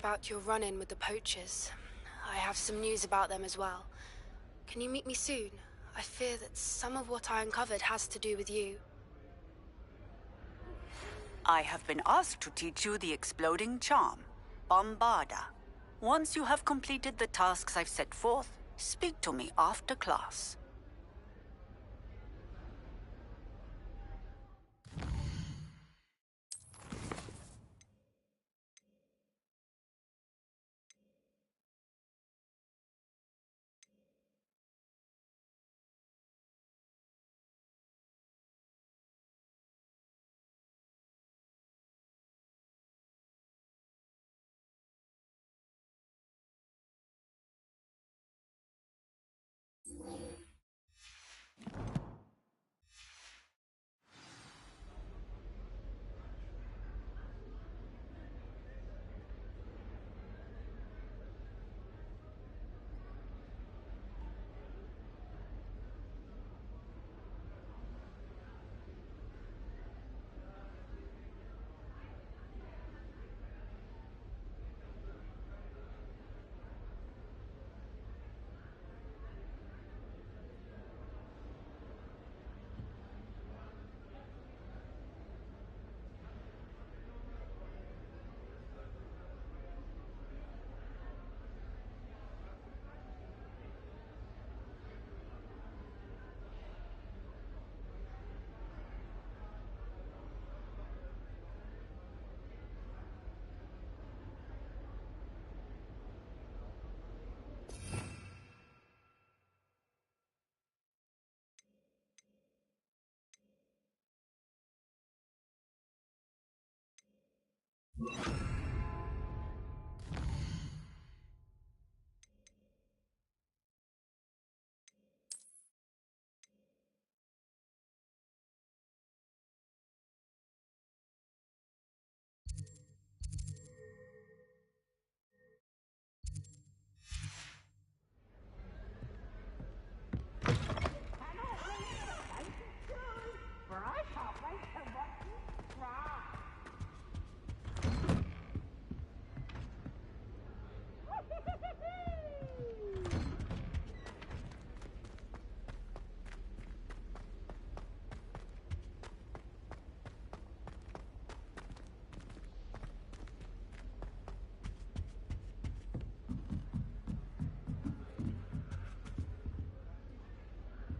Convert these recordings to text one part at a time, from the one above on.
about your run-in with the poachers. I have some news about them as well. Can you meet me soon? I fear that some of what I uncovered has to do with you. I have been asked to teach you the exploding charm, Bombarda. Once you have completed the tasks I've set forth, speak to me after class.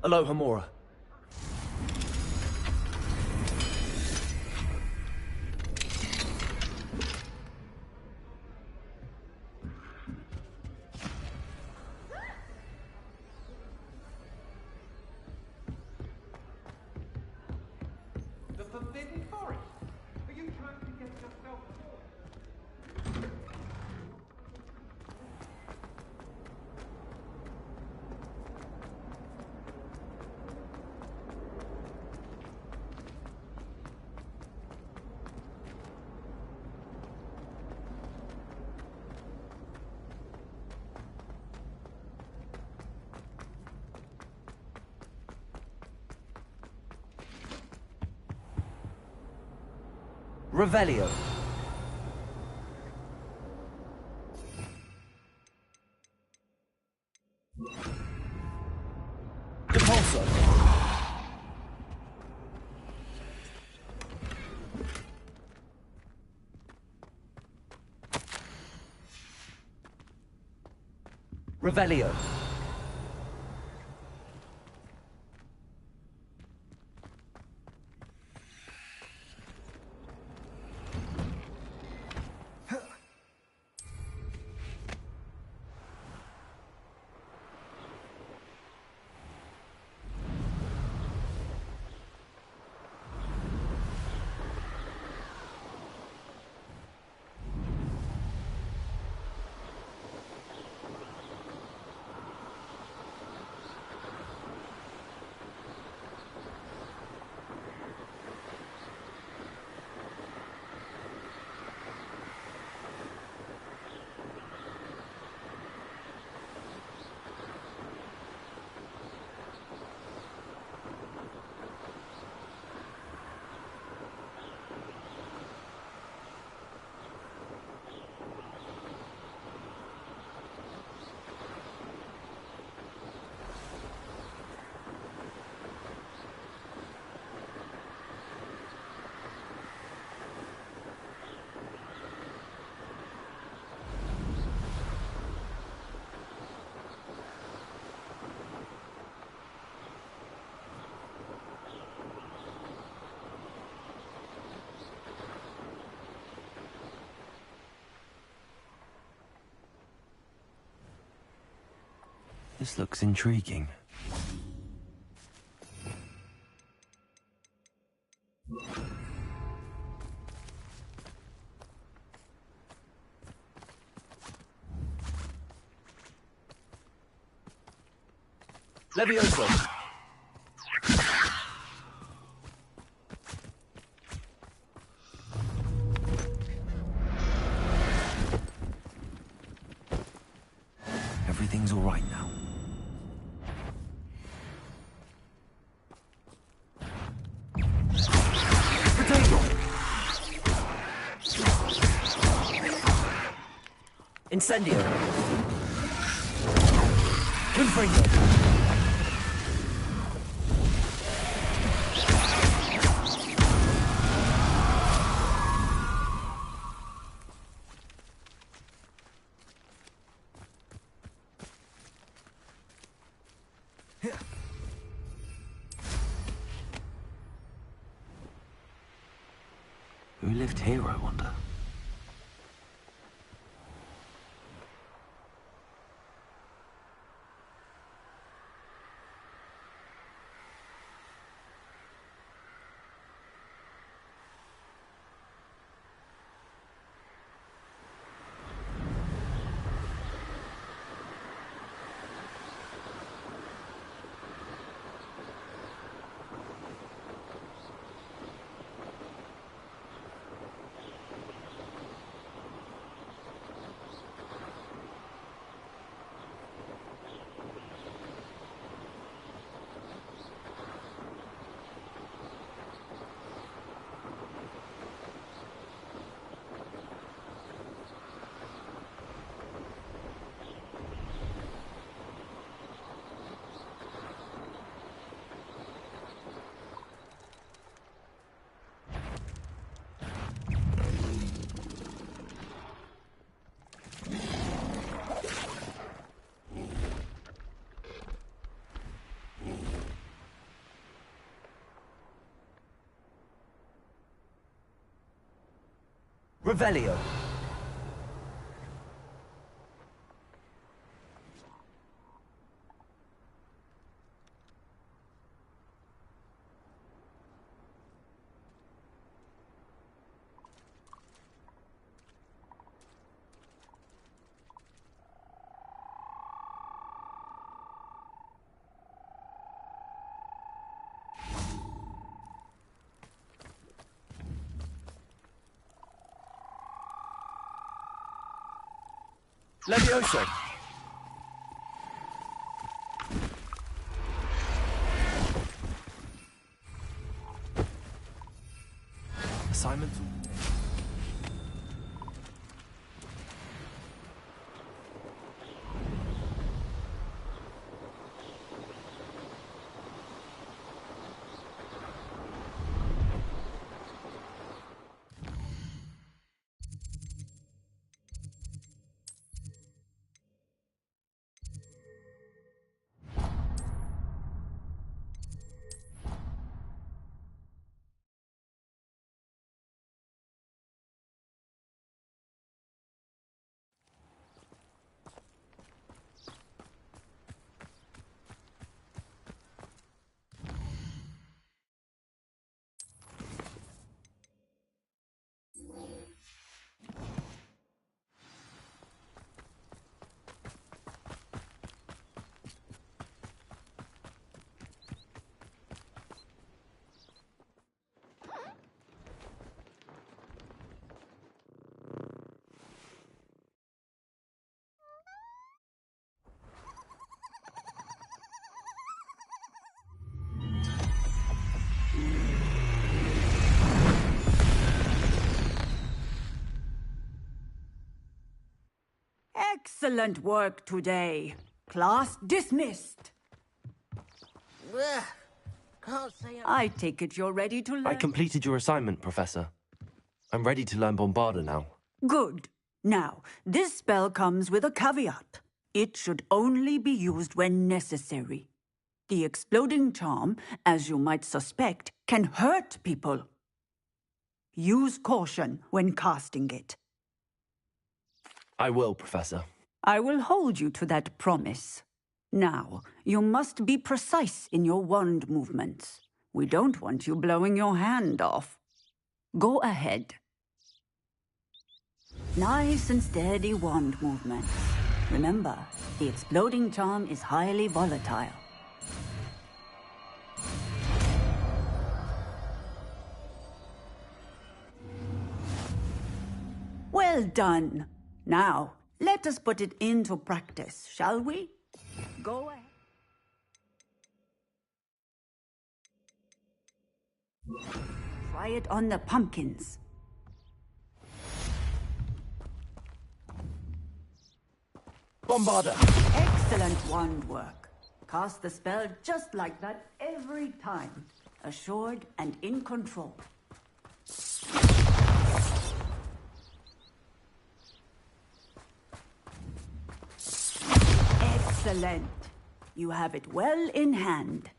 Hello, Hamura. The Forbidden Forest? Are you trying to get yourself killed? Revelio. Depulso. Revelio. This looks intriguing. Levioso! Everything's all right now. Incendio! Confringo! Who lived here, I wonder? Revelio! Levioso! Assignment? Excellent work today. Class dismissed. Ugh, can't say I take it you're ready to learn. I completed your assignment, Professor. I'm ready to learn Bombarda now. Good. Now, this spell comes with a caveat. It should only be used when necessary. The exploding charm, as you might suspect, can hurt people. Use caution when casting it. I will, Professor. I will hold you to that promise. Now, you must be precise in your wand movements. We don't want you blowing your hand off. Go ahead. Nice and steady wand movements. Remember, the exploding charm is highly volatile. Well done. Now, let us put it into practice, shall we? Go ahead. Try it on the pumpkins. Bombarder! Excellent wand work. Cast the spell just like that every time. Assured and in control. Excellent. You have it well in hand.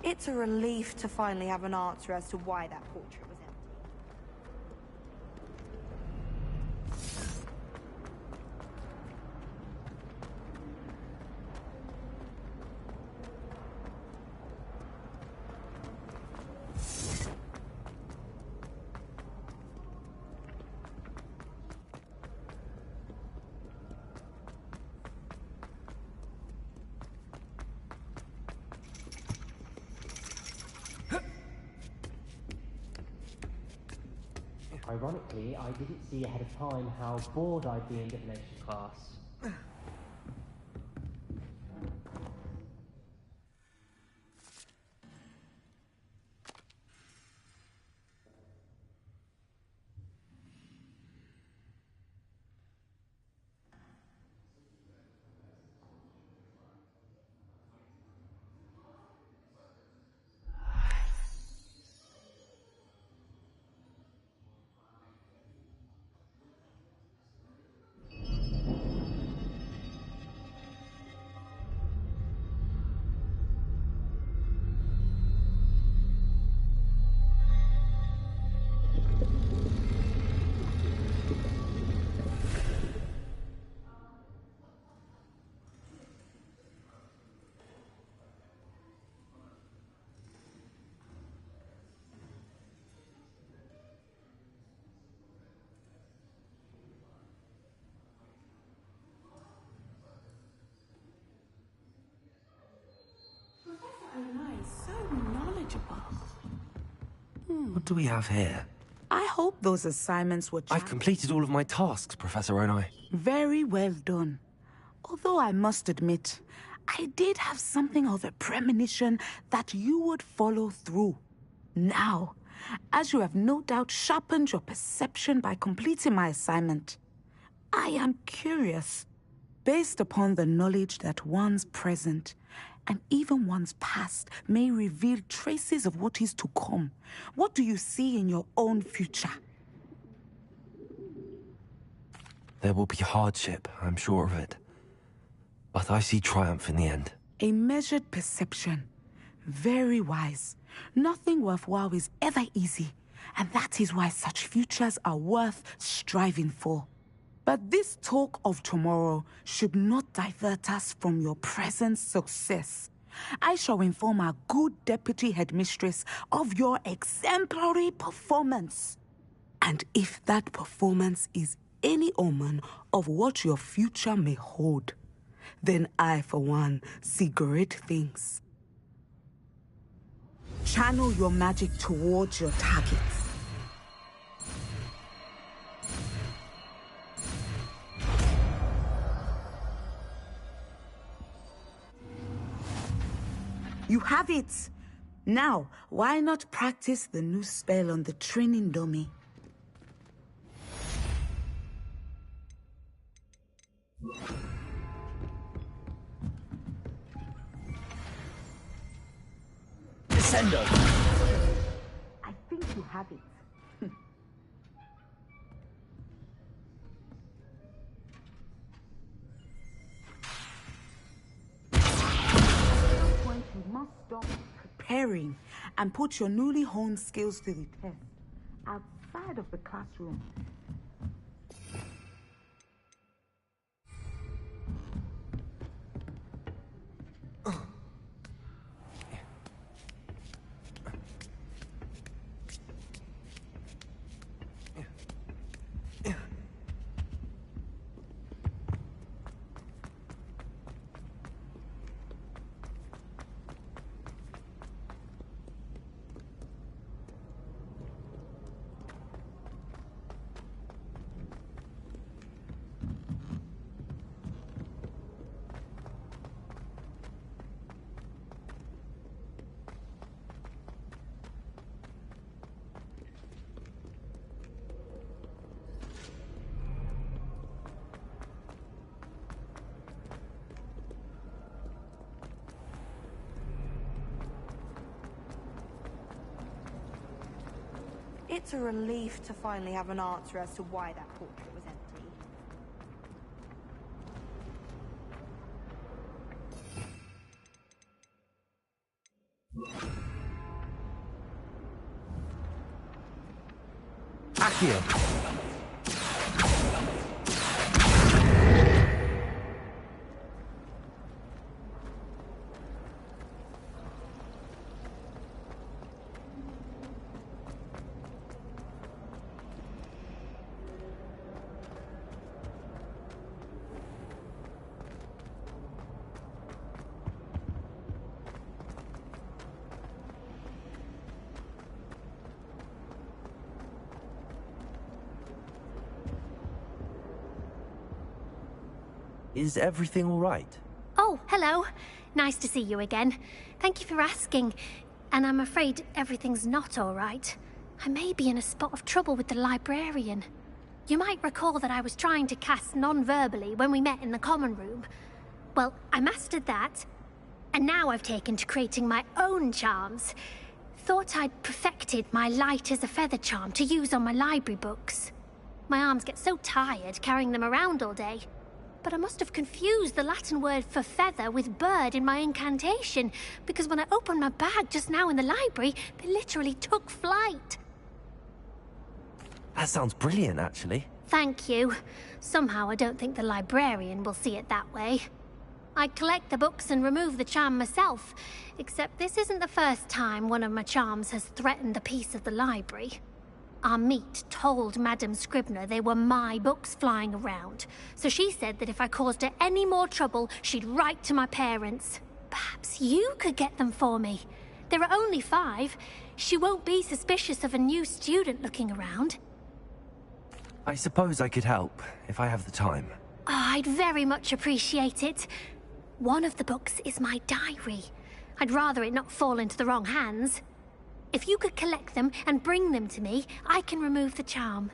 It's a relief to finally have an answer as to why that portrait was empty. Ironically, I didn't see ahead of time how bored I'd be in divination class. So knowledgeable. What do we have here? I hope those assignments were I've completed all of my tasks, Professor Onai. very well done. Although I must admit, I did have something of a premonition that you would follow through. Now, as you have no doubt sharpened your perception by completing my assignment, I am curious, based upon the knowledge that one's present and even one's past may reveal traces of what is to come. What do you see in your own future? There will be hardship, I'm sure of it. But I see triumph in the end. A measured perception. Very wise. Nothing worthwhile is ever easy. and that is why such futures are worth striving for. But this talk of tomorrow should not divert us from your present success. I shall inform our good deputy headmistress of your exemplary performance. And if that performance is any omen of what your future may hold, then I, for one, see great things. Channel your magic towards your targets. You have it! Now, why not practice the new spell on the training dummy? Descendo! I think you have it. You must stop preparing and put your newly honed skills to the test outside of the classroom. It's a relief to finally have an answer as to why that portrait was empty. Accio! Is everything all right? Oh, hello. Nice to see you again. Thank you for asking. And I'm afraid everything's not all right. I may be in a spot of trouble with the librarian. You might recall that I was trying to cast non-verbally when we met in the common room. Well, I mastered that. And now I've taken to creating my own charms. Thought I'd perfected my light as a feather charm to use on my library books. My arms get so tired carrying them around all day. But I must have confused the Latin word for feather with bird in my incantation, because when I opened my bag just now in the library, they literally took flight. That sounds brilliant, actually. Thank you. Somehow I don't think the librarian will see it that way. I collect the books and remove the charm myself, except this isn't the first time one of my charms has threatened the peace of the library. Our meet told Madame Scribner they were my books flying around, so she said that if I caused her any more trouble, she'd write to my parents. Perhaps you could get them for me. There are only 5. She won't be suspicious of a new student looking around. I suppose I could help, if I have the time. Oh, I'd very much appreciate it. One of the books is my diary. I'd rather it not fall into the wrong hands. If you could collect them and bring them to me, I can remove the charm.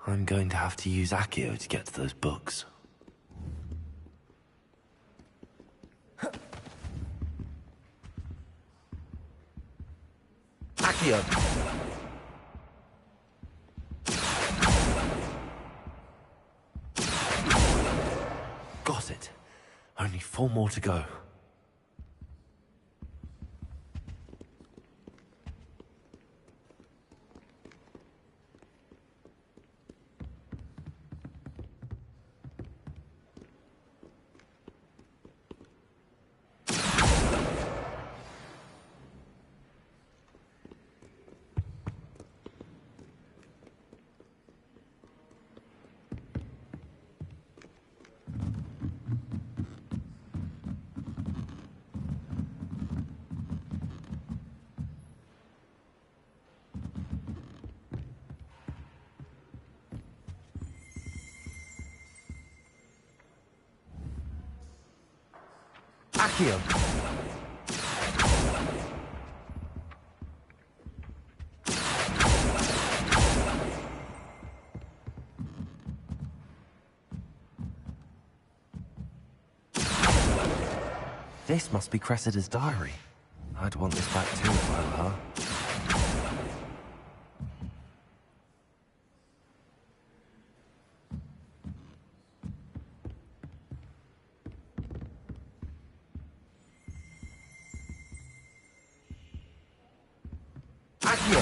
I'm going to have to use Accio to get to those books. Accio! Only 4 more to go. Accio! This must be Cressida's diary. I'd want this back too if I were her. Accio!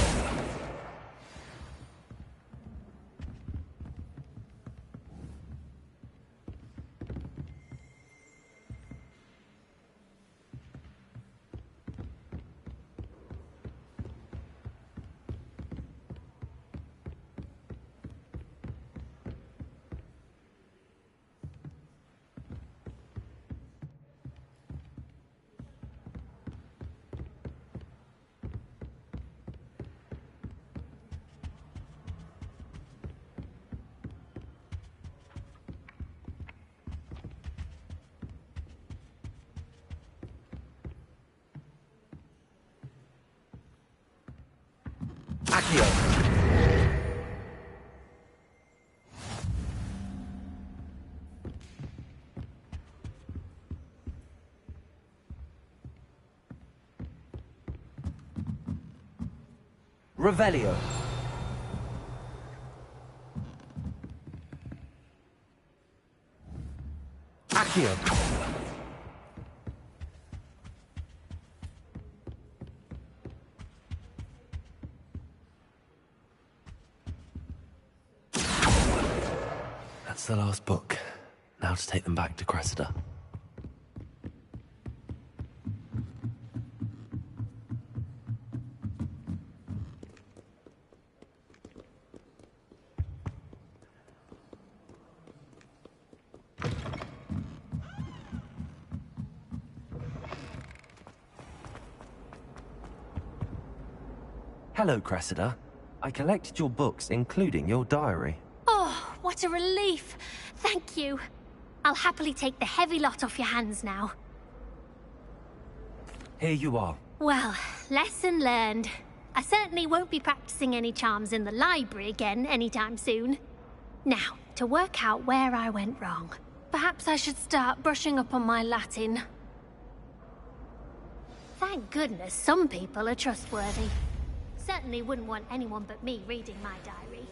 Accio! Revelio! Accio! That's the last book. Now to take them back to Cressida. Hello, Cressida. I collected your books, including your diary. Oh, what a relief. Thank you. I'll happily take the heavy lot off your hands now. Here you are. Well, lesson learned. I certainly won't be practicing any charms in the library again anytime soon. Now, to work out where I went wrong. Perhaps I should start brushing up on my Latin. Thank goodness some people are trustworthy. Certainly wouldn't want anyone but me reading my diary.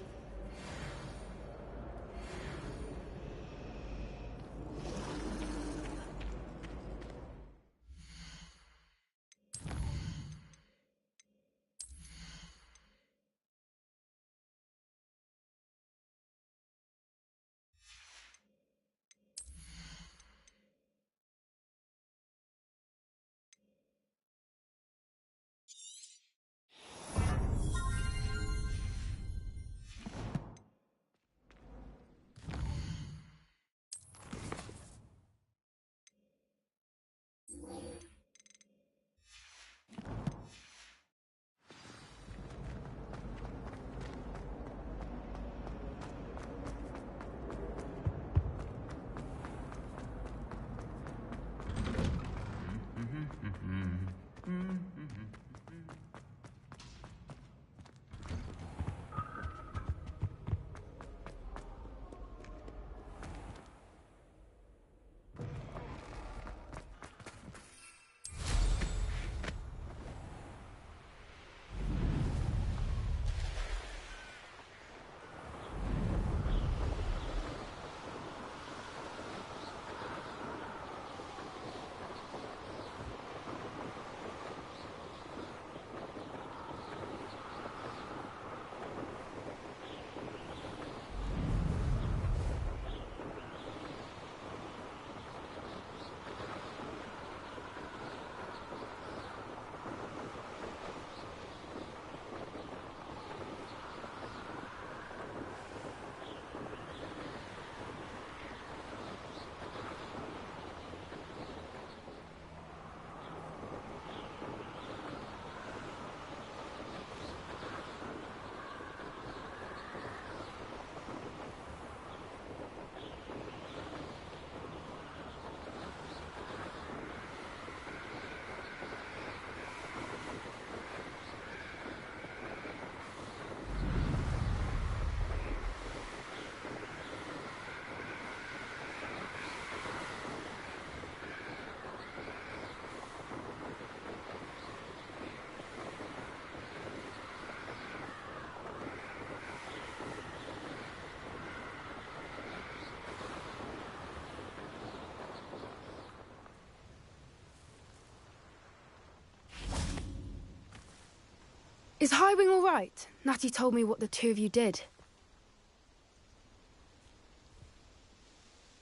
Is Highwing all right? Natty told me what the two of you did.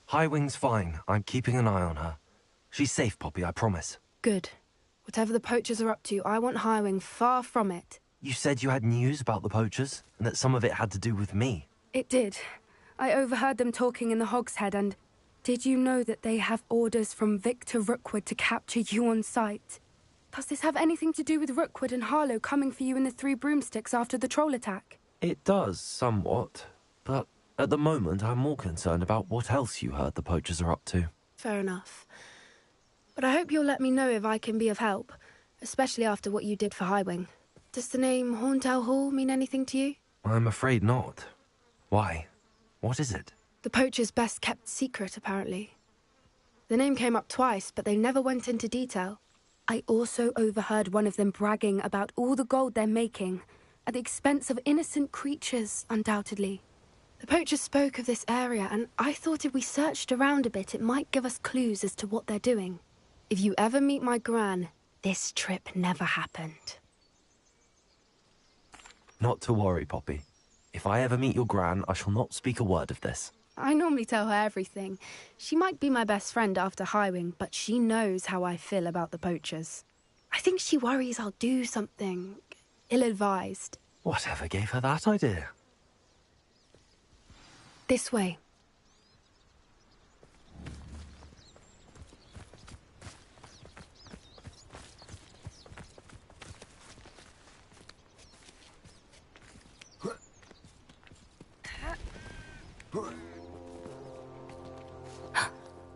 Highwing's fine. I'm keeping an eye on her. She's safe, Poppy, I promise. Good. Whatever the poachers are up to, I want Highwing far from it. You said you had news about the poachers, and that some of it had to do with me. It did. I overheard them talking in the Hogshead, and did you know that they have orders from Victor Rookwood to capture you on sight? Does this have anything to do with Rookwood and Harlow coming for you in the Three Broomsticks after the troll attack? It does, somewhat. But at the moment, I'm more concerned about what else you heard the poachers are up to. Fair enough. But I hope you'll let me know if I can be of help, especially after what you did for Highwing. Does the name Horndale Hall mean anything to you? I'm afraid not. Why? What is it? The poachers' best-kept secret, apparently. The name came up twice, but they never went into detail. I also overheard one of them bragging about all the gold they're making, at the expense of innocent creatures, undoubtedly. The poachers spoke of this area, and I thought if we searched around a bit, it might give us clues as to what they're doing. If you ever meet my gran, this trip never happened. Not to worry, Poppy. If I ever meet your gran, I shall not speak a word of this. I normally tell her everything. She might be my best friend after Highwing, but she knows how I feel about the poachers. I think she worries I'll do something ill-advised. Whatever gave her that idea? This way.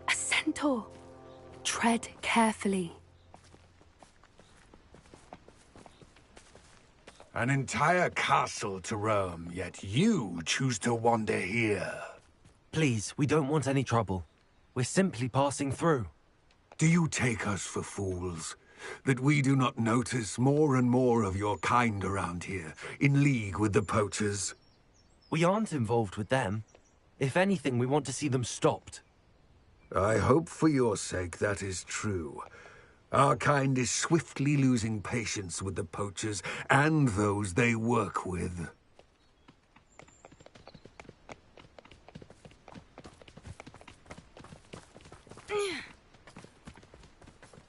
A centaur. Tread carefully. An entire castle to roam, yet you choose to wander here. Please, we don't want any trouble. We're simply passing through. Do you take us for fools? That we do not notice more and more of your kind around here, in league with the poachers? We aren't involved with them. If anything, we want to see them stopped. I hope for your sake that is true. Our kind is swiftly losing patience with the poachers and those they work with.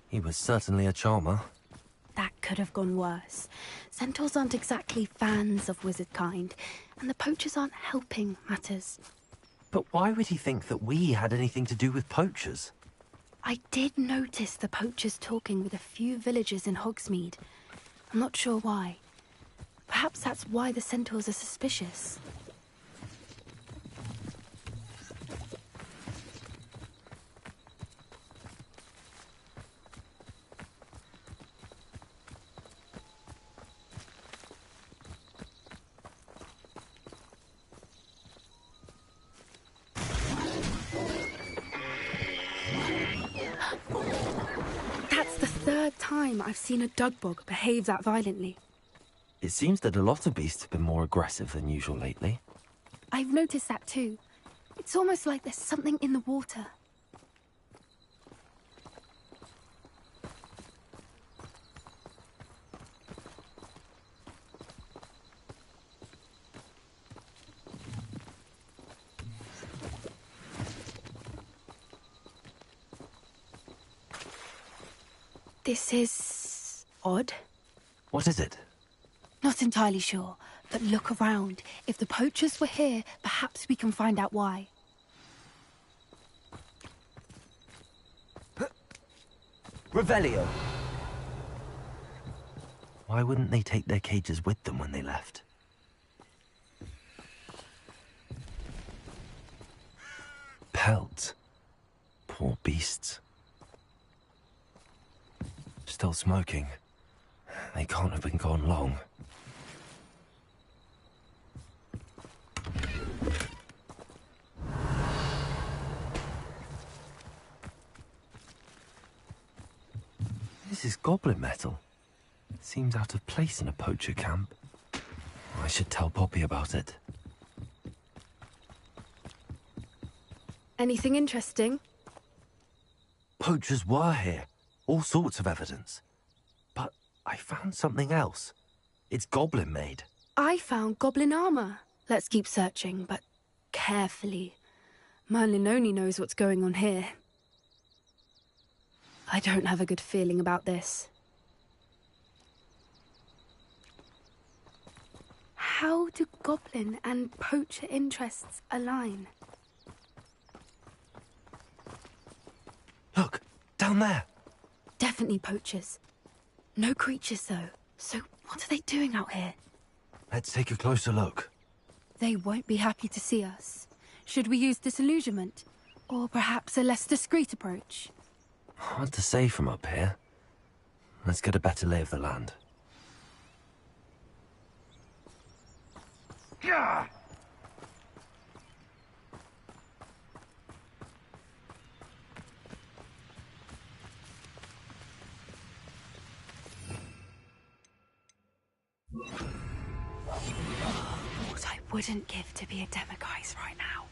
He was certainly a charmer. That could have gone worse. Centaurs aren't exactly fans of wizard kind, and the poachers aren't helping matters. But why would he think that we had anything to do with poachers? I did notice the poachers talking with a few villagers in Hogsmeade. I'm not sure why. Perhaps that's why the centaurs are suspicious. Time I've seen a dugbog behave that violently. It seems that a lot of beasts have been more aggressive than usual lately. I've noticed that too. It's almost like there's something in the water. This is odd. What is it? Not entirely sure, but look around. If the poachers were here, perhaps we can find out why. Revelio! Why wouldn't they take their cages with them when they left? Pelts. Poor beasts. Still smoking. They can't have been gone long. This is goblin metal. Seems out of place in a poacher camp. I should tell Poppy about it. Anything interesting? Poachers were here. All sorts of evidence. But I found something else. It's goblin made. I found goblin armor. Let's keep searching, but carefully. Merlin only knows what's going on here. I don't have a good feeling about this. How do goblin and poacher interests align? Look, down there. Definitely poachers. No creatures, though. So what are they doing out here? Let's take a closer look. They won't be happy to see us. Should we use disillusionment? Or perhaps a less discreet approach? Hard to say from up here. Let's get a better lay of the land. Gah! What I wouldn't give to be a demiguise right now.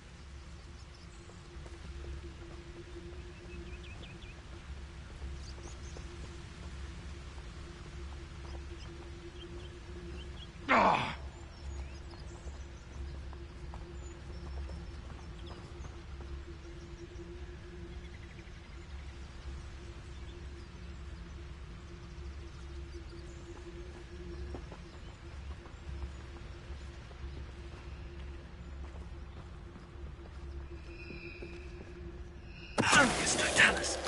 Focus, Totalis.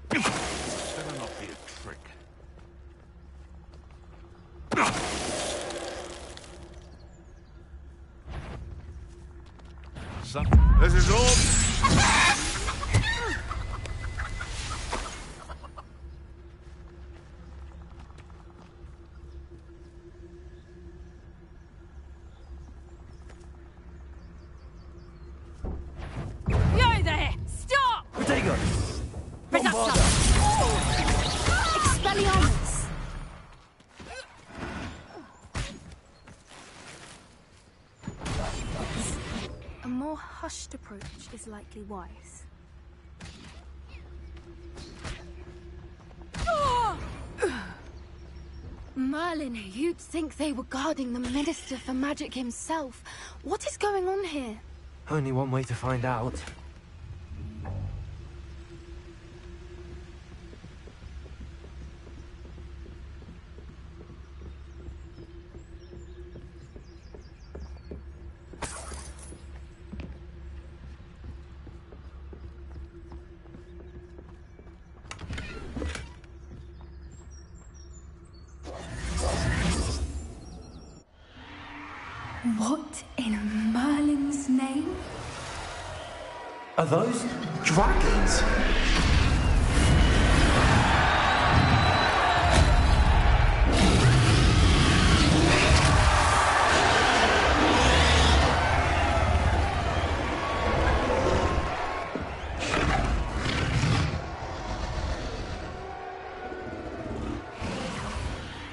Better not be a trick. Son, this is all. Yo there! Stop! Protego! Reductor! Expelliarmus! A more hushed approach is likely wise. Merlin, you'd think they were guarding the Minister for Magic himself. What is going on here? Only one way to find out. What in Merlin's name? Are those dragons?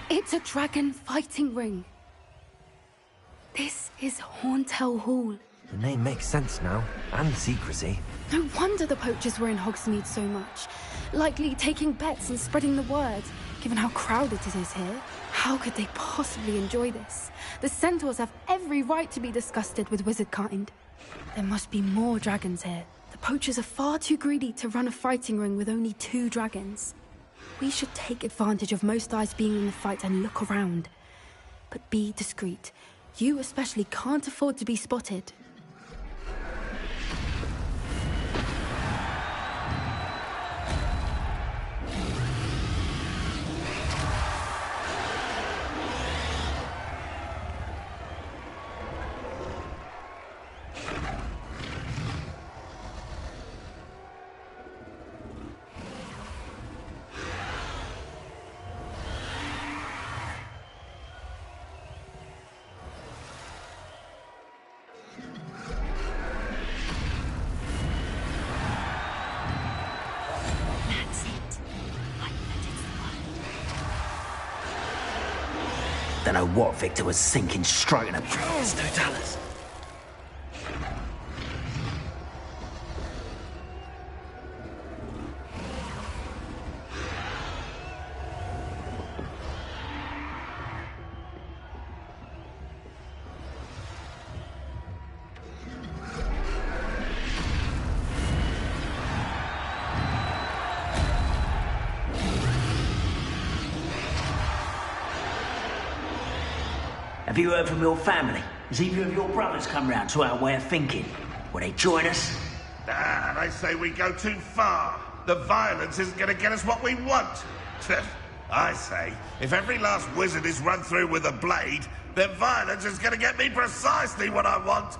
It's a dragon fighting ring. This is Horntail Hall. The name makes sense now, and the secrecy. No wonder the poachers were in Hogsmeade so much. Likely taking bets and spreading the word, given how crowded it is here. How could they possibly enjoy this? The centaurs have every right to be disgusted with wizard kind. There must be more dragons here. The poachers are far too greedy to run a fighting ring with only 2 dragons. We should take advantage of most eyes being in the fight and look around. But be discreet. You especially can't afford to be spotted. Don't know what Victor was sinking straight in a prayers, Totalis. Have you heard from your family? Has either of your brothers come round to our way of thinking? Will they join us? Nah, they say we go too far. The violence isn't going to get us what we want. I say, if every last wizard is run through with a blade, then violence is going to get me precisely what I want.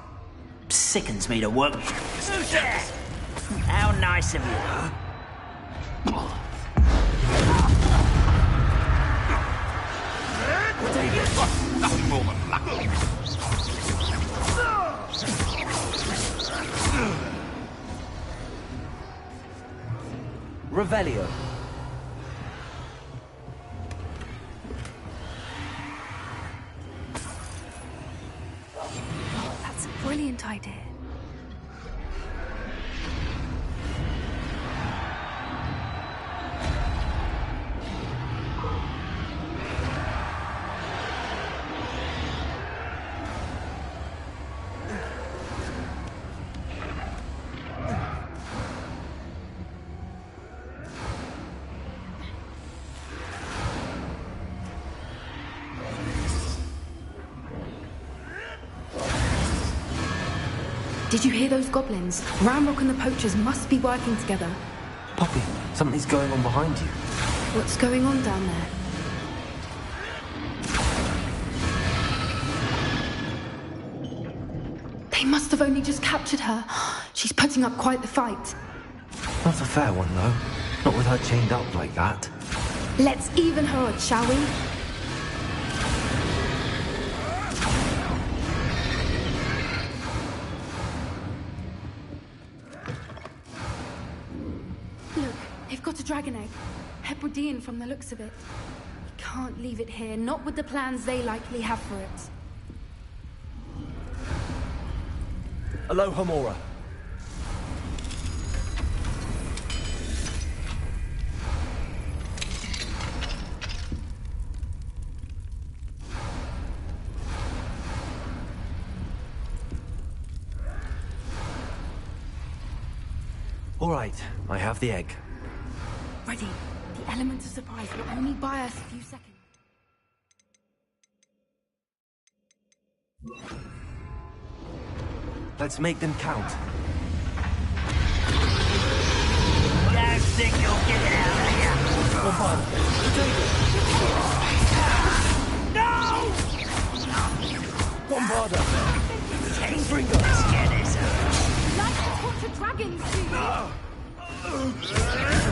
Sickens me to work. Who's that? How nice of you. Nothing more than luck. Revelio. That's a brilliant idea. Did you hear those goblins? Ramrock and the poachers must be working together. Poppy, something's going on behind you. What's going on down there? They must have only just captured her. She's putting up quite the fight. Not a fair one, though. Not with her chained up like that. Let's even her odds, shall we? Look, they've got a dragon egg. Hebridean from the looks of it. We can't leave it here, not with the plans they likely have for it. Aloha, Mora. All right, I have the egg. Ready. The element of surprise will only buy us a few seconds. Let's make them count. Don't think you'll get it out of here. No! Bombarda! King let's get this out. Like to torture dragons, do you?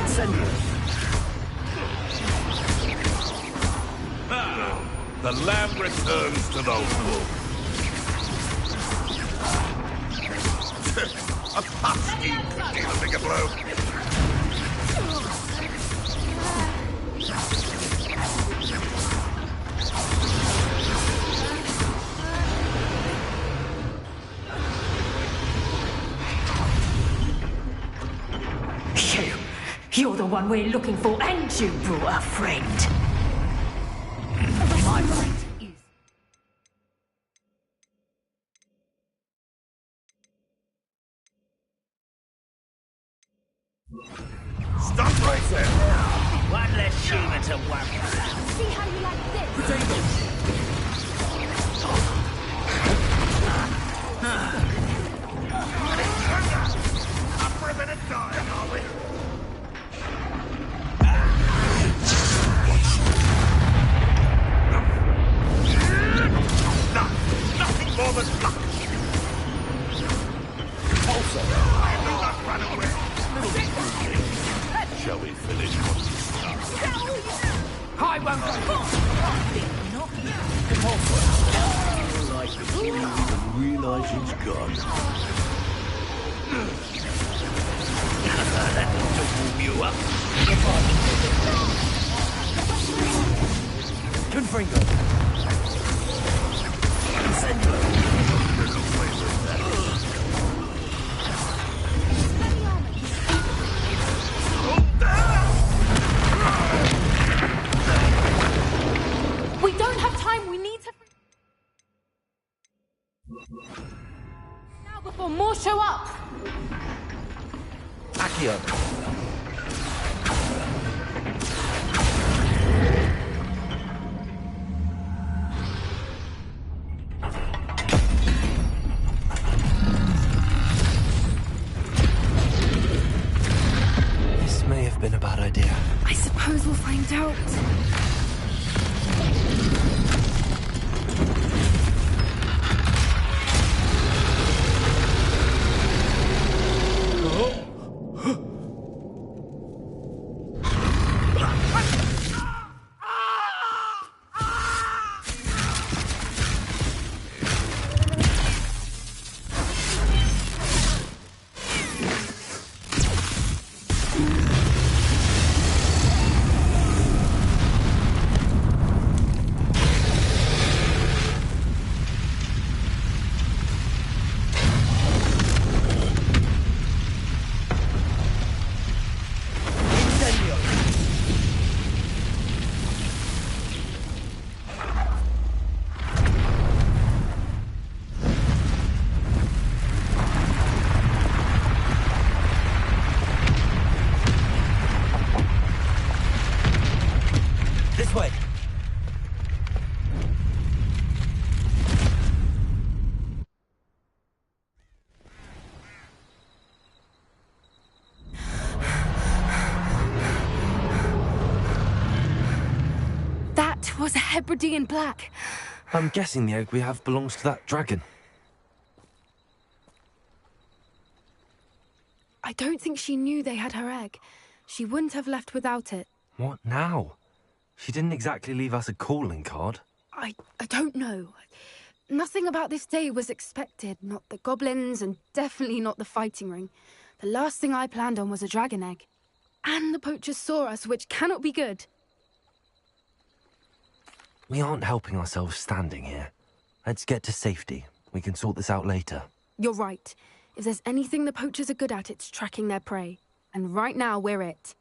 Incendio. The lamb returns to those wolves. A husky could deal a bigger blow. You're the one we're looking for, and you brought a friend. My right is... Stop right there! One less human to worry about. See how you like this? Up for a minute dying, are we? No, nothing more than luck. Also, do not run away. Shall we finish what we started? I won't go. Like before you even realize it's gone. That ought to warm you up. Confringo. We don't have time, we need to... Now before more show up! Accio. It was a Hebridean black. I'm guessing the egg we have belongs to that dragon. I don't think she knew they had her egg. She wouldn't have left without it. What now? She didn't exactly leave us a calling card. I don't know. Nothing about this day was expected. Not the goblins, and definitely not the fighting ring. The last thing I planned on was a dragon egg. And the poachers saw us, which cannot be good. We aren't helping ourselves standing here. Let's get to safety. We can sort this out later. You're right. If there's anything the poachers are good at, it's tracking their prey. And right now, we're it.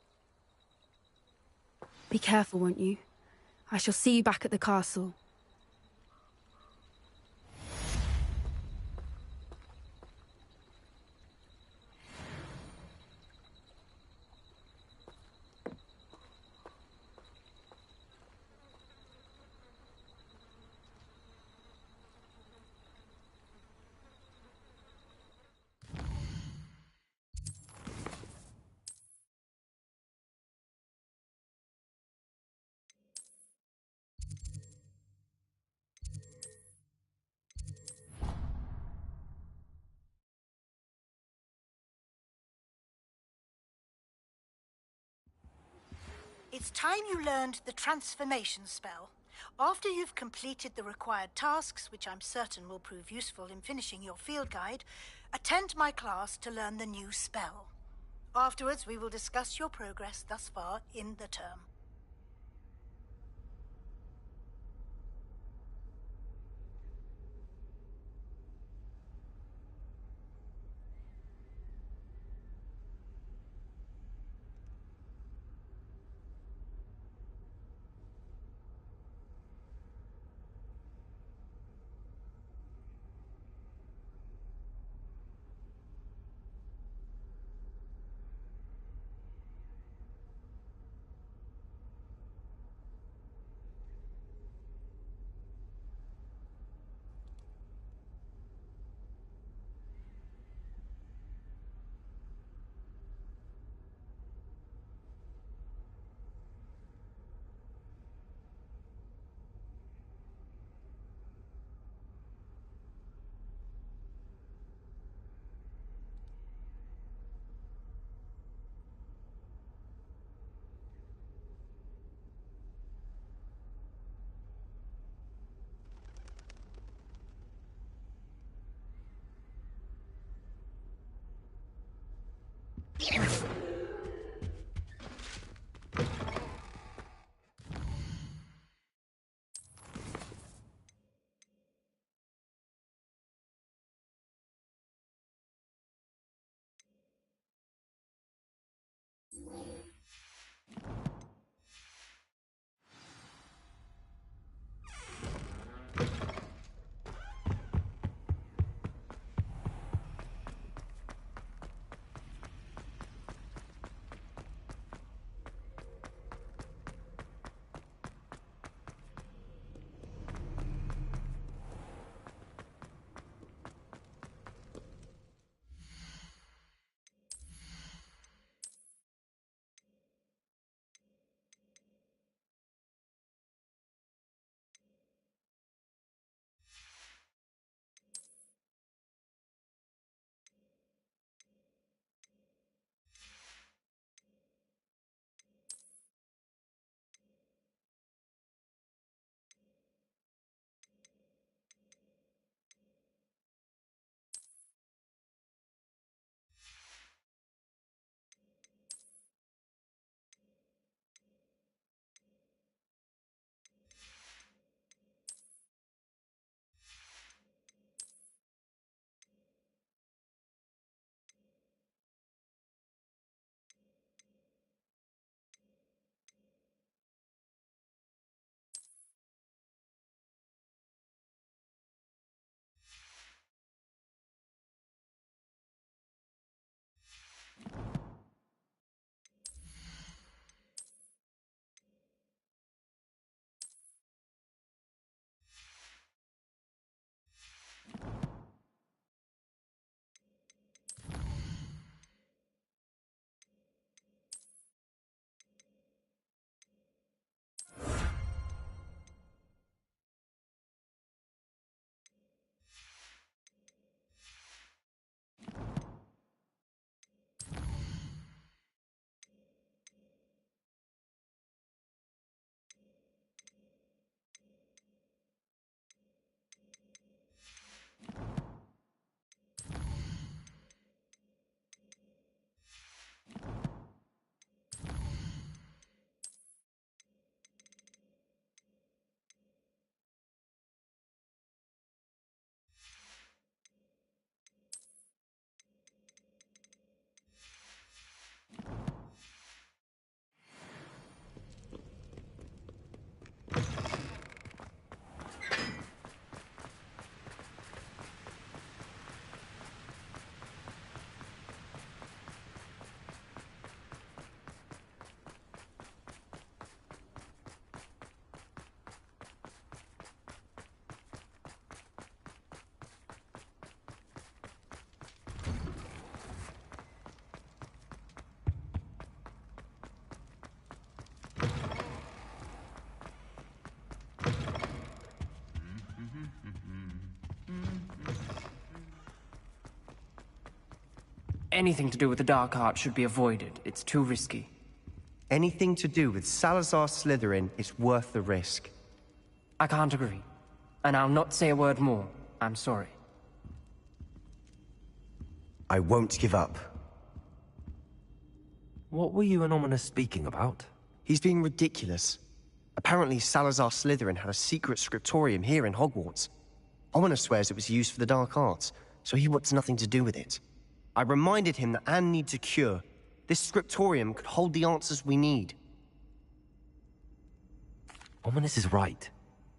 Be careful, won't you? I shall see you back at the castle. It's time you learned the transformation spell. After you've completed the required tasks, which I'm certain will prove useful in finishing your field guide, attend my class to learn the new spell. Afterwards, we will discuss your progress thus far in the term. Anything to do with the Dark Art should be avoided. It's too risky. Anything to do with Salazar Slytherin is worth the risk. I can't agree. And I'll not say a word more. I'm sorry. I won't give up. What were you and Ominous speaking about? He's being ridiculous. Apparently Salazar Slytherin had a secret scriptorium here in Hogwarts. Ominous swears it was used for the Dark Arts, so he wants nothing to do with it. I reminded him that Anne needs a cure. This scriptorium could hold the answers we need. Ominous is right.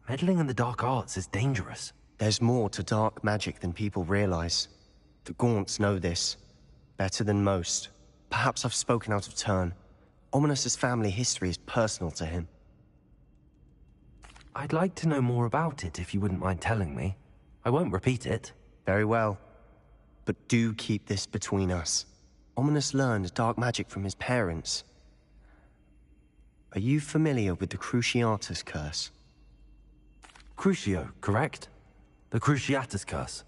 Meddling in the Dark Arts is dangerous. There's more to dark magic than people realize. The Gaunts know this. Better than most. Perhaps I've spoken out of turn. Ominous's family history is personal to him. I'd like to know more about it if you wouldn't mind telling me. I won't repeat it. Very well. But do keep this between us. Ominous learned dark magic from his parents. Are you familiar with the Cruciatus Curse? Crucio, correct? The Cruciatus Curse.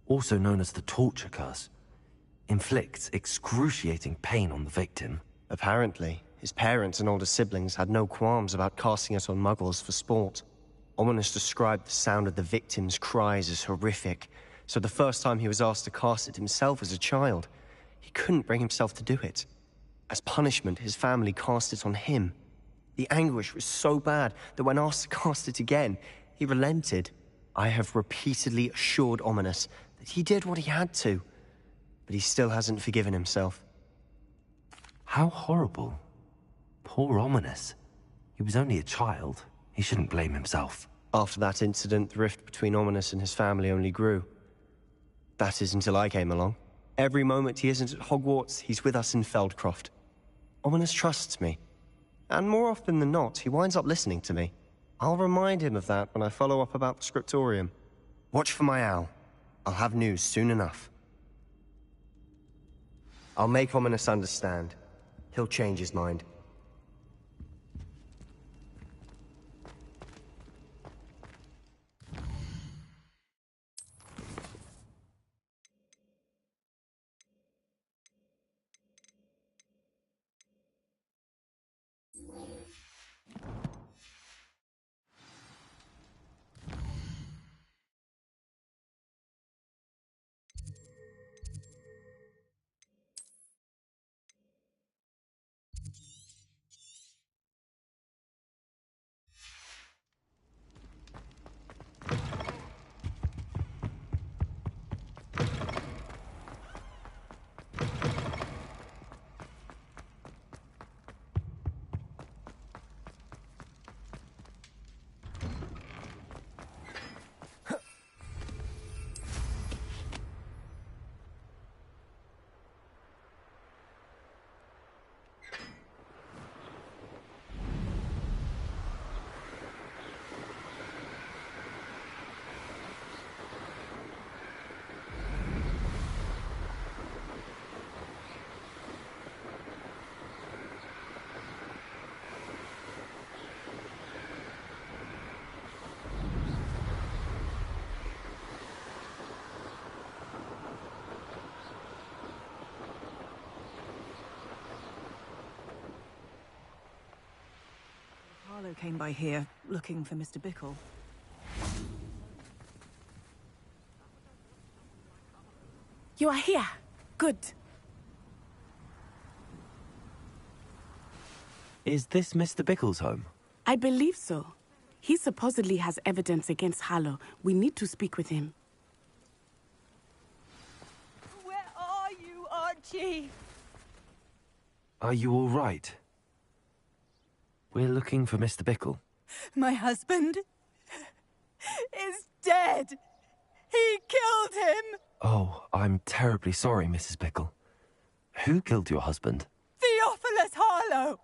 Also known as the Torture Curse. Inflicts excruciating pain on the victim. Apparently, his parents and older siblings had no qualms about casting it on muggles for sport. Ominous described the sound of the victim's cries as horrific, so the first time he was asked to cast it himself as a child, he couldn't bring himself to do it. As punishment, his family cast it on him. The anguish was so bad that when asked to cast it again, he relented. I have repeatedly assured Ominous that he did what he had to, but he still hasn't forgiven himself. How horrible. Poor Ominous. He was only a child. He shouldn't blame himself. After that incident, the rift between Ominous and his family only grew. That is until I came along. Every moment he isn't at Hogwarts, he's with us in Feldcroft. Ominous trusts me. And more often than not, he winds up listening to me. I'll remind him of that when I follow up about the scriptorium. Watch for my owl. I'll have news soon enough. I'll make Ominous understand. He'll change his mind. Harlow came by here, looking for Mr. Bickle. You are here. Good. Is this Mr. Bickle's home? I believe so. He supposedly has evidence against Harlow. We need to speak with him. Where are you, Archie? Are you all right? We're looking for Mr. Bickle. My husband is dead. He killed him. Oh, I'm terribly sorry, Mrs. Bickle. Who killed your husband? Theophilus Harlow.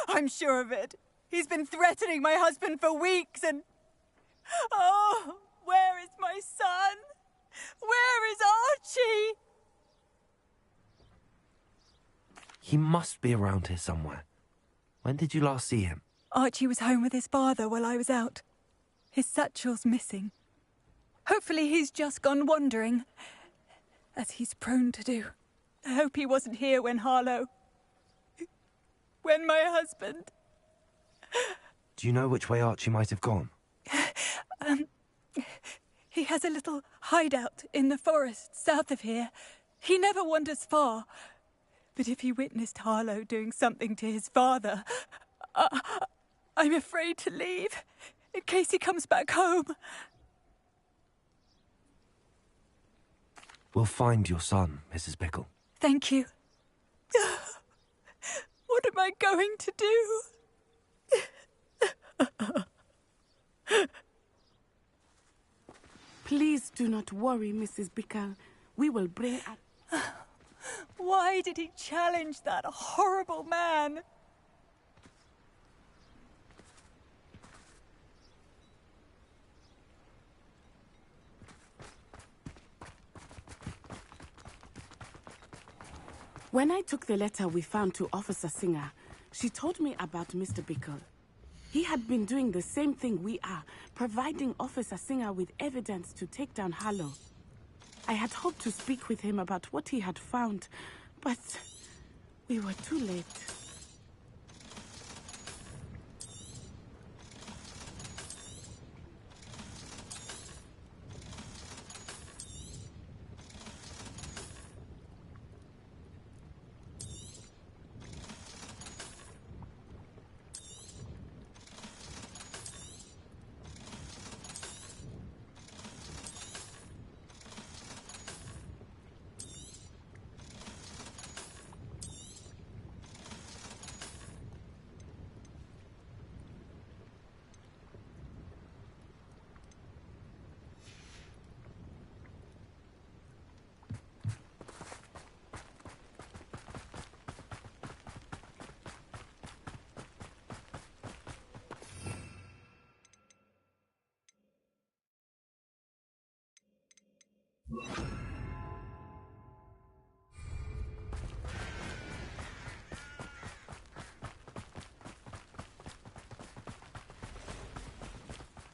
I'm sure of it. He's been threatening my husband for weeks and... Oh, where is my son? Where is Archie? He must be around here somewhere. When did you last see him? Archie was home with his father while I was out. His satchel's missing. Hopefully he's just gone wandering, as he's prone to do. I hope he wasn't here when when my husband... Do you know which way Archie might have gone? He has a little hideout in the forest south of here. He never wanders far. But if he witnessed Harlow doing something to his father, I'm afraid to leave, in case he comes back home. We'll find your son, Mrs. Bickle. Thank you. What am I going to do? Please do not worry, Mrs. Bickle. We will bring... Why did he challenge that horrible man? When I took the letter we found to Officer Singer, she told me about Mr. Bickle. He had been doing the same thing we are, providing Officer Singer with evidence to take down Harlow. I had hoped to speak with him about what he had found, but we were too late.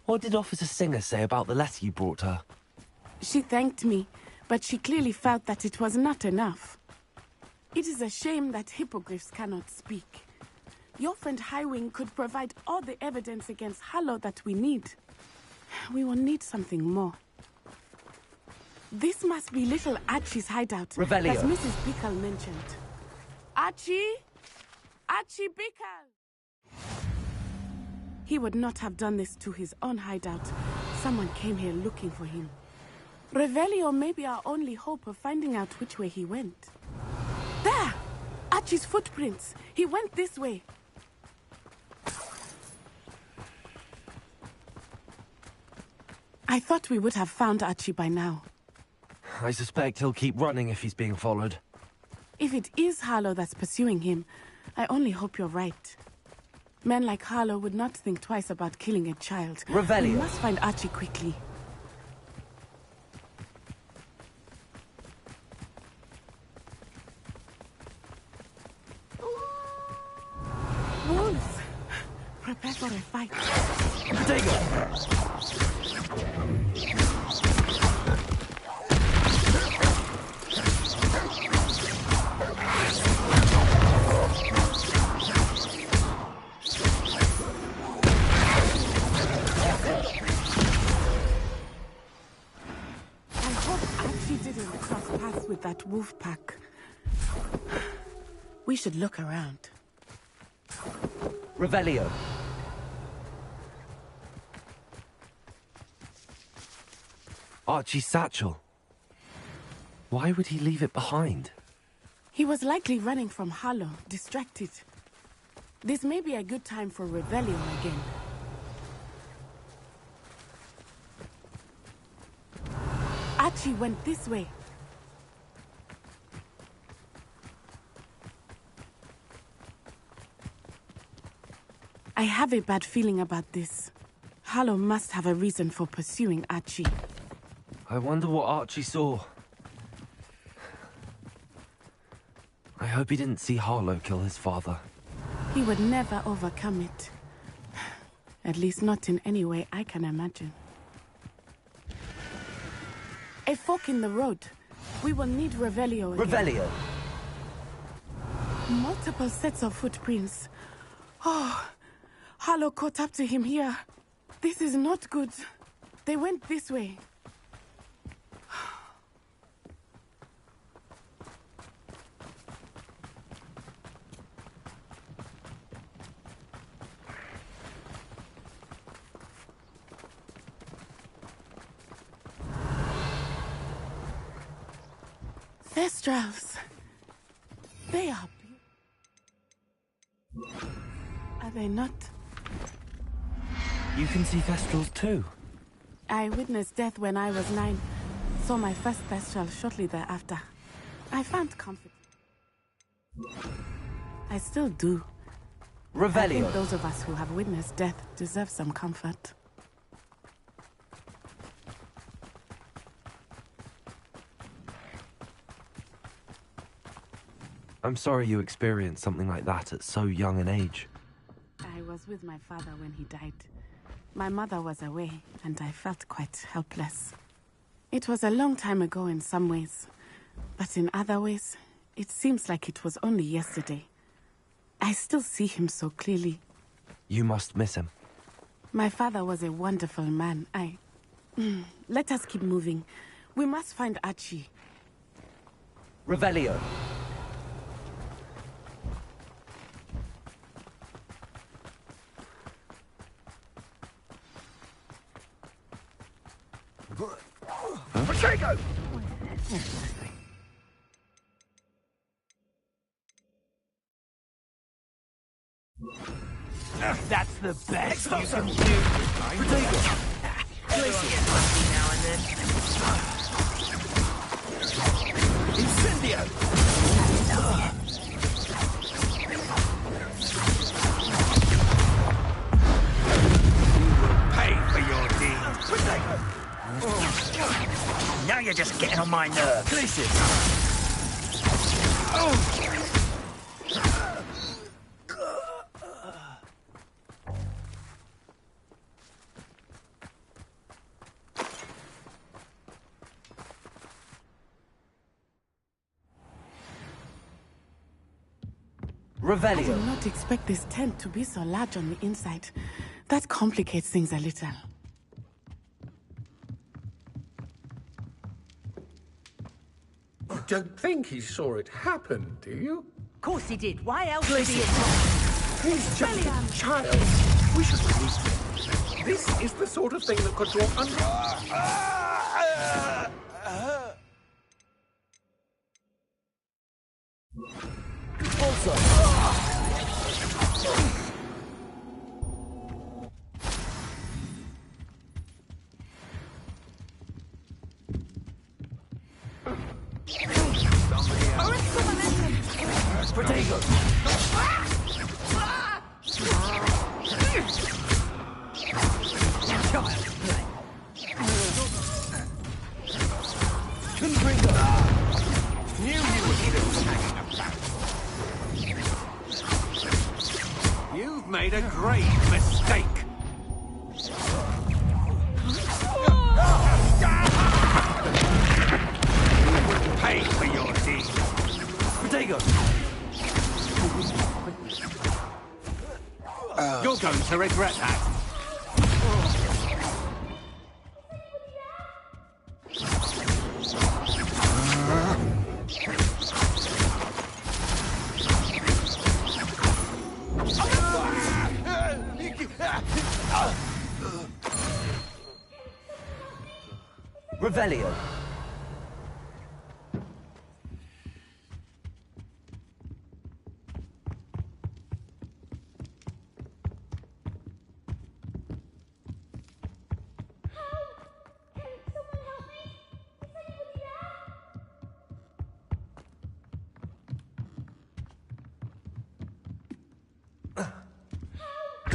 What did Officer Singer say about the letter you brought her? She thanked me, but she clearly felt that it was not enough. It is a shame that hippogriffs cannot speak. Your friend Highwing could provide all the evidence against Harlow that we need. We will need something more. This must be little Archie's hideout, Revelio. as Mrs. Bickle mentioned. Archie? Archie Bickle! He would not have done this to his own hideout. Someone came here looking for him. Revelio may be our only hope of finding out which way he went. There! Archie's footprints. He went this way. I thought we would have found Archie by now. I suspect he'll keep running if he's being followed. If it is Harlow that's pursuing him, I only hope you're right. Men like Harlow would not think twice about killing a child. Revelio. We must find Archie quickly. Wolves! Prepare for a fight. With that wolf pack. We should look around. Revelio. Archie's satchel. Why would he leave it behind? He was likely running from Harlow, distracted. This may be a good time for Revelio again. Archie went this way. I have a bad feeling about this. Harlow must have a reason for pursuing Archie. I wonder what Archie saw. I hope he didn't see Harlow kill his father. He would never overcome it. At least not in any way I can imagine. A fork in the road. We will need Revelio again. Revelio? Multiple sets of footprints. Oh, Harlow caught up to him here. This is not good. They went this way. Thestrals. They are Are they not? You can see Thestrals too? I witnessed death when I was 9. Saw my first Thestral shortly thereafter. I found comfort. I still do. Revelio. I think those of us who have witnessed death deserve some comfort. I'm sorry you experienced something like that at so young an age. I was with my father when he died. My mother was away, and I felt quite helpless. It was a long time ago in some ways, but in other ways, it seems like it was only yesterday. I still see him so clearly. You must miss him. My father was a wonderful man. Let us keep moving. We must find Archie. Revelio. Pacheco! That's the best you can do. Now and then. Incendio! Pay for your deeds. Now you're just getting on my nerves. Glacius! Revelio. I did not expect this tent to be so large on the inside. That complicates things a little. You don't think he saw it happen, do you? Of course he did. Why else would he? He's just a child. We should release him. This is the sort of thing that could draw You've made a great mistake. Pay for your deeds. Protego! You're going to regret that. Revelio.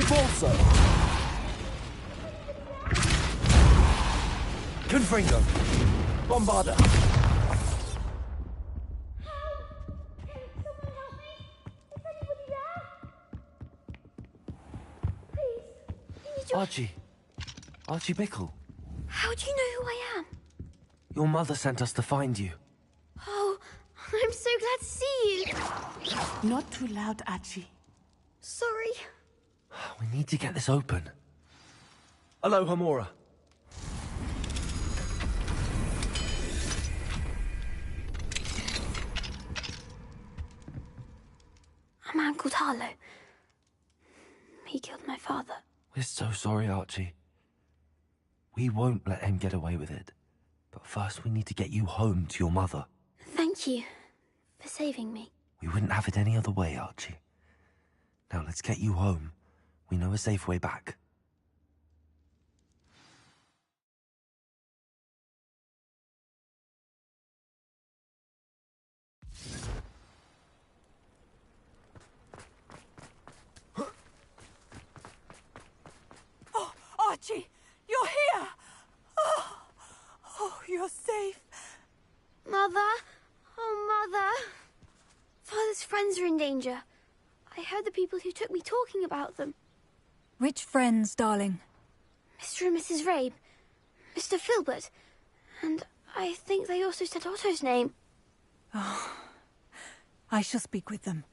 Bolsa. Confringo. Bombarda. Archie. Archie Bickle. How do you know who I am? Your mother sent us to find you. Oh, I'm so glad to see you. Not too loud, Archie. Sorry. We need to get this open. Hello, Hamura. A man called Harlow. He killed my father. We're so sorry, Archie. We won't let him get away with it. But first we need to get you home to your mother. Thank you for saving me. We wouldn't have it any other way, Archie. Now let's get you home. We know a safe way back. Oh, Archie, you're here! Oh, you're safe. Mother? Oh, Mother. Father's friends are in danger. I heard the people who took me talking about them. Which friends, darling? Mr. and Mrs. Rabe. Mr. Filbert. And I think they also said Otto's name. Oh, I shall speak with them.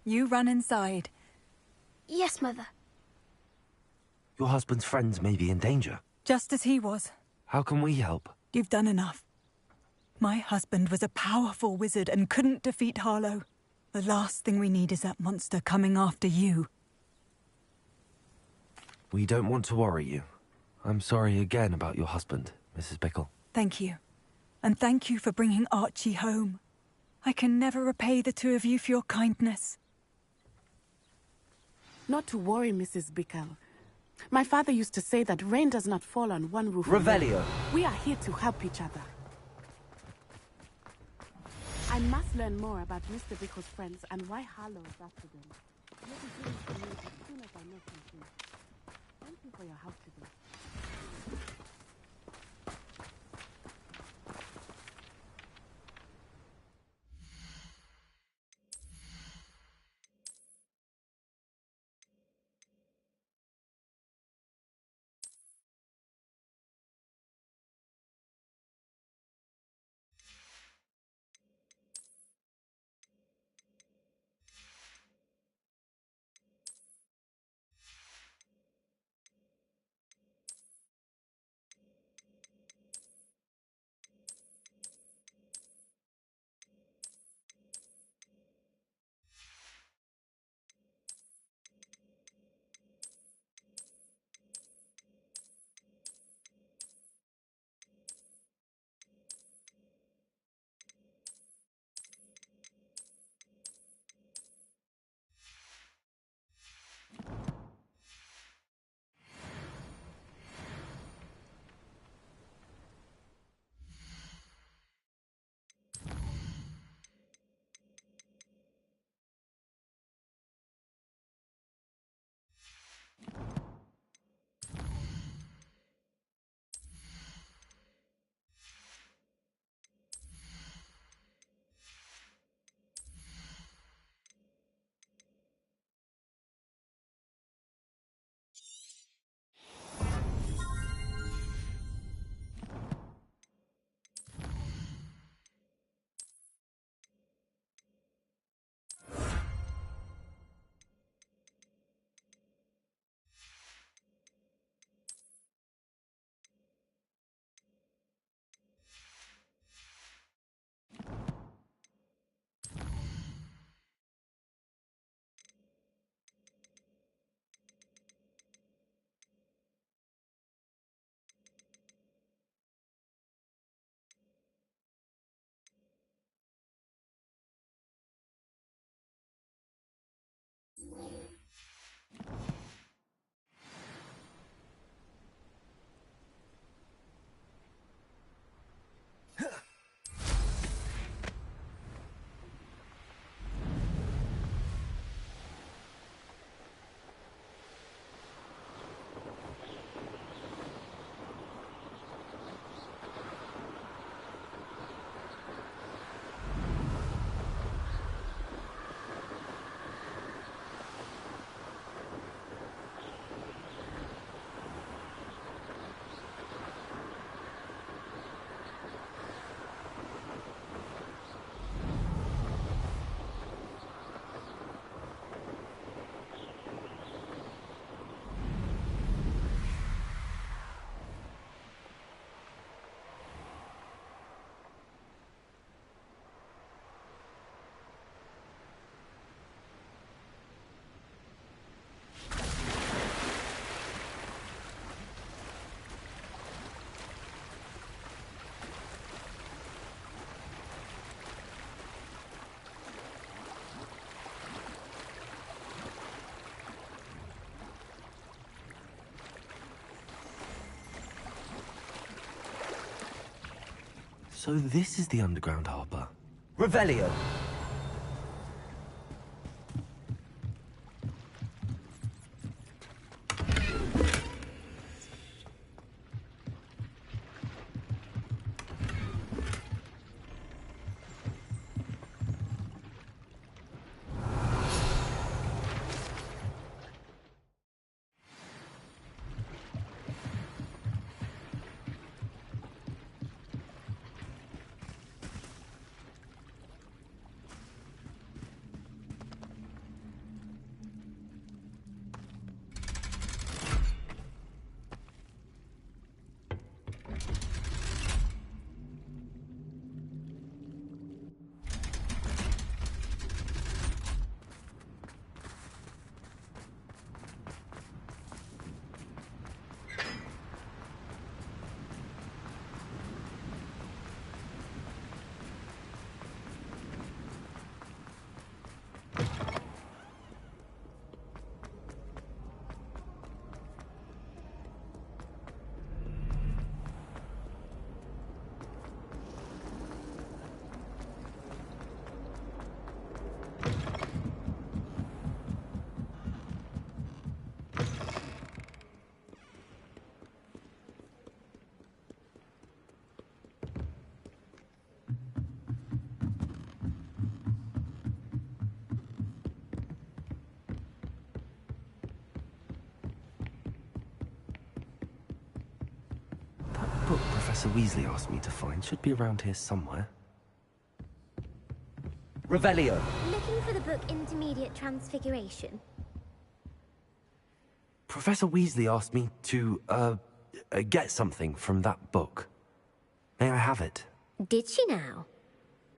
You run inside. Yes, Mother. Your husband's friends may be in danger. Just as he was. How can we help? You've done enough. My husband was a powerful wizard and couldn't defeat Harlow. The last thing we need is that monster coming after you. We don't want to worry you. I'm sorry again about your husband, Mrs. Bickle. Thank you. And thank you for bringing Archie home. I can never repay the two of you for your kindness. Not to worry, Mrs. Bickle. My father used to say that rain does not fall on one roof alone. Revelio. We are here to help each other. I must learn more about Mr. Bickle's friends and why Harlow is after them. You'll be hearing from me as soon as I know something. Thank you for your help today. So this is the underground harbor. Revelio. Book Professor Weasley asked me to find should be around here somewhere. Revelio. Looking for the book Intermediate Transfiguration? Professor Weasley asked me to, get something from that book. May I have it? Did she now?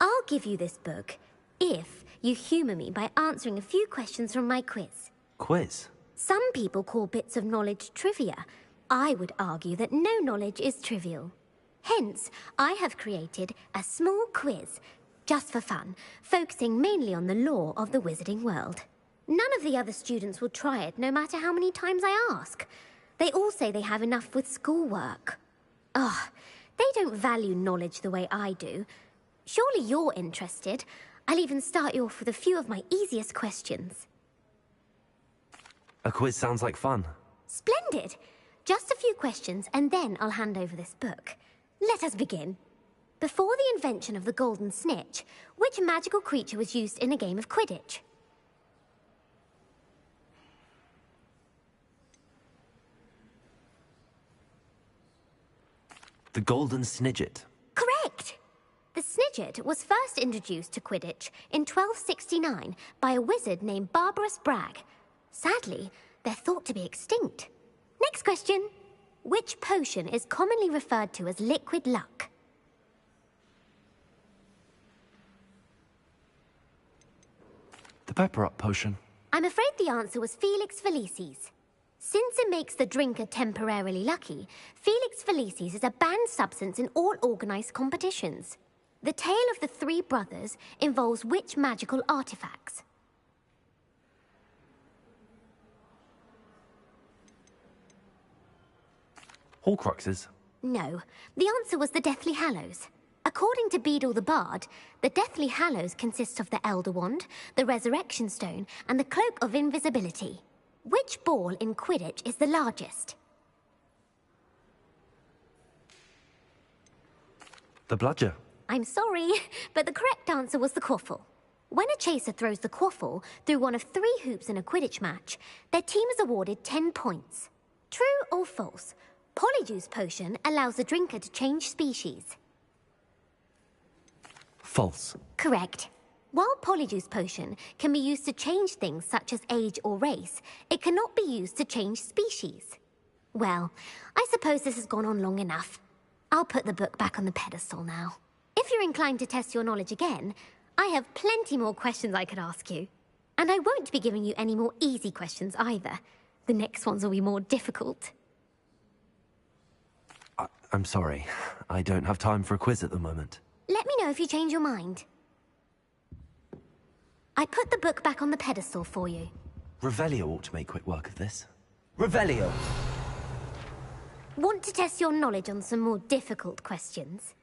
I'll give you this book if you humour me by answering a few questions from my quiz. Quiz? Some people call bits of knowledge trivia. I would argue that no knowledge is trivial. Hence, I have created a small quiz, just for fun, focusing mainly on the lore of the wizarding world. None of the other students will try it, no matter how many times I ask. They all say they have enough with schoolwork. Ugh, they don't value knowledge the way I do. Surely you're interested. I'll even start you off with a few of my easiest questions. A quiz sounds like fun. Splendid! Just a few questions, and then I'll hand over this book. Let us begin. Before the invention of the golden snitch, which magical creature was used in a game of Quidditch? The golden snidget. Correct! The snidget was first introduced to Quidditch in 1269 by a wizard named Barbarous Bragg. Sadly, they're thought to be extinct. Next question. Which potion is commonly referred to as liquid luck? The pepper up potion. I'm afraid the answer was Felix Felicis. Since it makes the drinker temporarily lucky, Felix Felicis is a banned substance in all organised competitions. The tale of the three brothers involves which magical artifacts? Horcruxes. No, the answer was the Deathly Hallows. According to Beadle the Bard, the Deathly Hallows consists of the Elder Wand, the Resurrection Stone, and the Cloak of Invisibility. Which ball in Quidditch is the largest? The bludger. I'm sorry, but the correct answer was the quaffle. When a chaser throws the quaffle through one of 3 hoops in a Quidditch match, their team is awarded 10 points. True or false? Polyjuice potion allows the drinker to change species. False. Correct. While Polyjuice potion can be used to change things such as age or race, it cannot be used to change species. Well, I suppose this has gone on long enough. I'll put the book back on the pedestal now. If you're inclined to test your knowledge again, I have plenty more questions I could ask you. And I won't be giving you any more easy questions either. The next ones will be more difficult. I'm sorry. I don't have time for a quiz at the moment. Let me know if you change your mind. I put the book back on the pedestal for you. Revelio ought to make quick work of this. Revelio. Want to test your knowledge on some more difficult questions?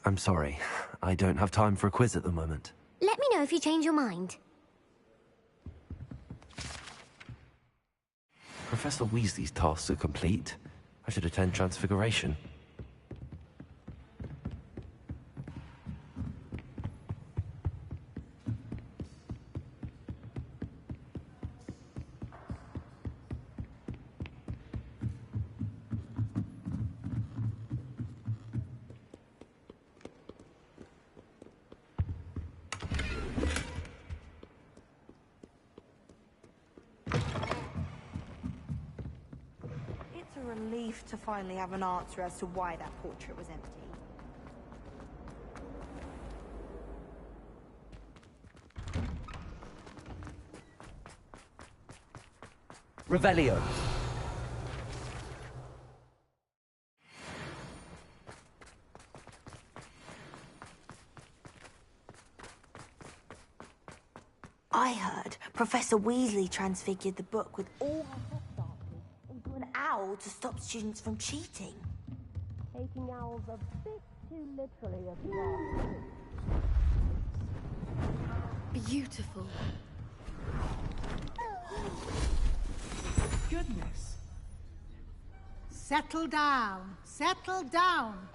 I'm sorry. I don't have time for a quiz at the moment. Let me know if you change your mind. Professor Weasley's tasks are complete. I should attend Transfiguration. It's a relief to finally have an answer as to why that portrait was empty. Revelio. I heard Professor Weasley transfigured the book with all her Hogwarts into an owl to stop students from cheating. Taking owls a bit too literally, if you ask. Beautiful. Goodness. Settle down. Settle down.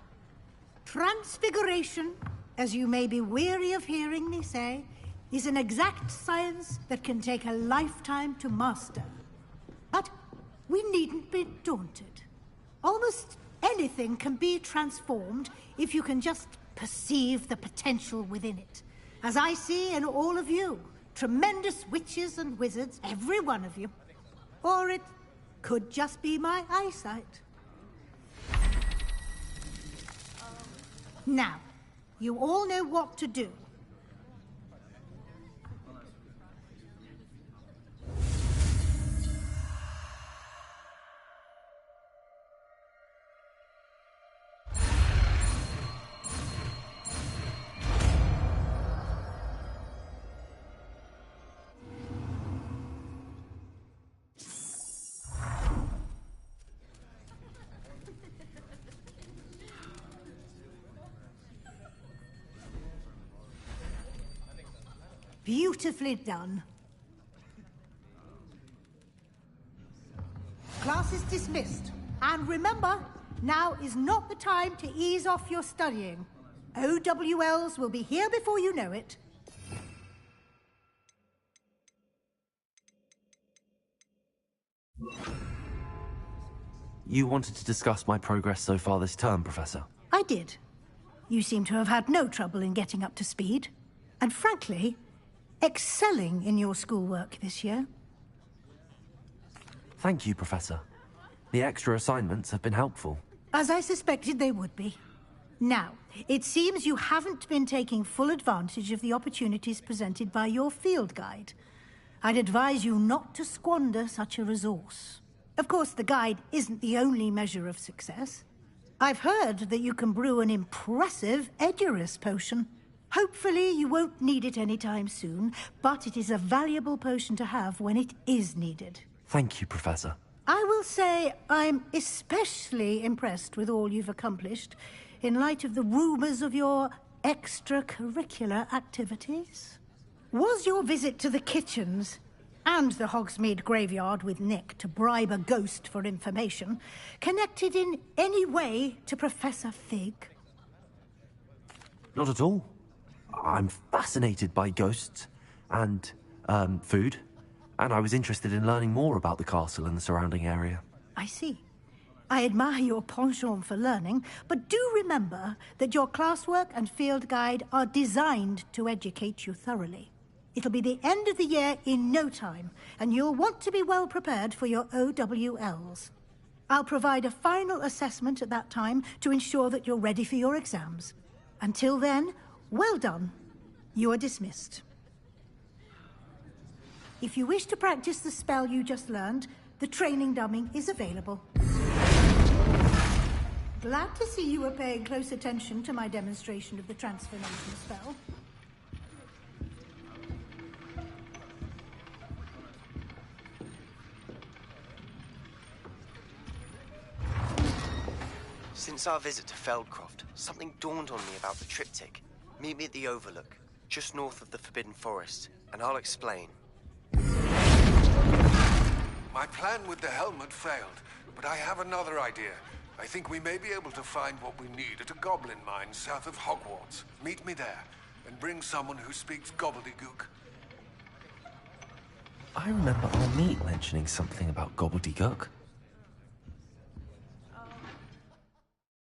Transfiguration, as you may be weary of hearing me say, is an exact science that can take a lifetime to master. But we needn't be daunted. Almost anything can be transformed if you can just perceive the potential within it. As I see in all of you, tremendous witches and wizards, every one of you. Or it could just be my eyesight. Now, you all know what to do. Beautifully done. Class is dismissed. And remember, now is not the time to ease off your studying. OWLs will be here before you know it. You wanted to discuss my progress so far this term, Professor? I did. You seem to have had no trouble in getting up to speed. And frankly, excelling in your schoolwork this year. Thank you, Professor. The extra assignments have been helpful. As I suspected they would be. Now, it seems you haven't been taking full advantage of the opportunities presented by your field guide. I'd advise you not to squander such a resource. Of course, the guide isn't the only measure of success. I've heard that you can brew an impressive Edurus potion. Hopefully you won't need it anytime soon, but it is a valuable potion to have when it is needed. Thank you, Professor. I will say I'm especially impressed with all you've accomplished in light of the rumors of your extracurricular activities. Was your visit to the kitchens and the Hogsmeade graveyard with Nick to bribe a ghost for information connected in any way to Professor Fig? Not at all. I'm fascinated by ghosts and food, and I was interested in learning more about the castle and the surrounding area. I see. I admire your penchant for learning, but do remember that your classwork and field guide are designed to educate you thoroughly. It'll be the end of the year in no time, and you'll want to be well prepared for your OWLs. I'll provide a final assessment at that time to ensure that you're ready for your exams. Until then, well done. You are dismissed. If you wish to practice the spell you just learned, the training dummy is available. Glad to see you were paying close attention to my demonstration of the transformation spell. Since our visit to Feldcroft, something dawned on me about the triptych. Meet me at the Overlook, just north of the Forbidden Forest, and I'll explain. My plan with the helmet failed, but I have another idea. I think we may be able to find what we need at a goblin mine south of Hogwarts. Meet me there, and bring someone who speaks gobbledygook. I remember our meet mentioning something about gobbledygook.